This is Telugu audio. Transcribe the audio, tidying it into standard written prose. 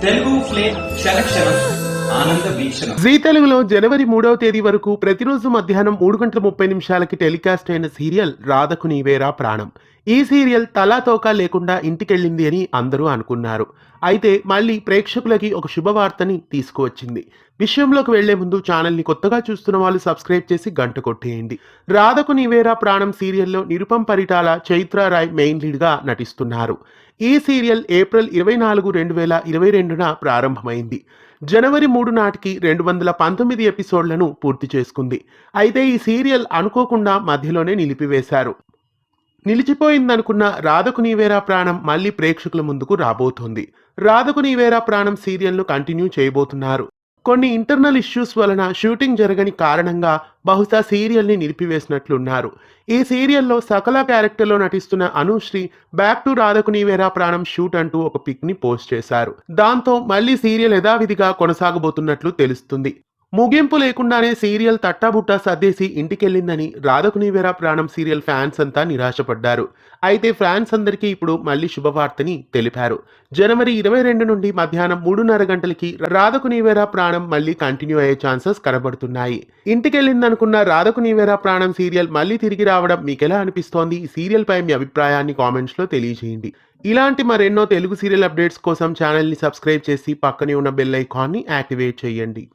తెలుగు ఫ్లేమ్ క్షణక్షణం ఆనంద వీక్షణం. జీ తెలుగులో జనవరి 3వ తేదీ వరకు ప్రతిరోజు మధ్యాహ్నం 3:30 టెలికాస్ట్ అయిన సీరియల్ రాధకు నీవేరా ప్రాణం. ఈ సీరియల్ తలా తోకా లేకుండా ఇంటికెళ్ళింది అని అందరూ అనుకున్నారు. అయితే మళ్ళీ ప్రేక్షకులకి ఒక శుభవార్తని తీసుకువచ్చింది. విషయంలోకి వెళ్లే ముందు ఛానల్ని కొత్తగా చూస్తున్న వాళ్ళు సబ్స్క్రైబ్ చేసి గంట కొట్టేయండి. రాధకు నీవేరా ప్రాణం సీరియల్లో నిరుపం పరిటాల, చైత్ర రాయ్ మెయిన్ లీడ్గా నటిస్తున్నారు. ఈ సీరియల్ ఏప్రిల్ 24, 2022న ప్రారంభమైంది. జనవరి 3 నాటికి 219 ఎపిసోడ్లను పూర్తి చేసుకుంది. అయితే ఈ సీరియల్ అనుకోకుండా మధ్యలోనే నిలిపివేశారు. నిలిచిపోయిందనుకున్న రాధకు నీవేరా ప్రాణం మళ్ళీ ప్రేక్షకుల ముందుకు రాబోతోంది. రాధకు నీవేరా ప్రాణం సీరియల్ను కంటిన్యూ చేయబోతున్నారు. కొన్ని ఇంటర్నల్ ఇష్యూస్ వలన షూటింగ్ జరగని కారణంగా బహుశా సీరియల్ని నిలిపివేసినట్లున్నారు. ఈ సీరియల్లో సకల క్యారెక్టర్లో నటిస్తున్న అనుశ్రీ బ్యాక్ టు రాధకు నీవేరా ప్రాణం షూట్ అంటూ ఒక పిక్ ని పోస్ట్ చేశారు. దాంతో మళ్ళీ సీరియల్ యథావిధిగా కొనసాగబోతున్నట్లు తెలుస్తుంది. ముగింపు లేకుండానే సీరియల్ తట్టాబుట్టా సర్దేసి ఇంటికెళ్ళిందని రాధకు నీవేరా ప్రాణం సీరియల్ ఫ్యాన్స్ అంతా నిరాశపడ్డారు. అయితే ఫ్యాన్స్ అందరికీ ఇప్పుడు మళ్ళీ శుభవార్తని తెలిపారు. జనవరి 22 నుండి మధ్యాహ్నం 3:30 గంటలకి రాధకు నీవేరా ప్రాణం మళ్ళీ కంటిన్యూ అయ్యే ఛాన్సెస్ కనబడుతున్నాయి. ఇంటికెళ్ళిందనుకున్న రాధకు నీవేరా ప్రాణం సీరియల్ మళ్ళీ తిరిగి రావడం మీకెలా అనిపిస్తోంది? ఈ సీరియల్ పై మీ అభిప్రాయాన్ని కామెంట్స్ లో తెలియజేయండి. ఇలాంటి మరెన్నో తెలుగు సీరియల్ అప్డేట్స్ కోసం ఛానల్ని సబ్స్క్రైబ్ చేసి పక్కనే ఉన్న బెల్ ఐకాన్ని యాక్టివేట్ చేయండి.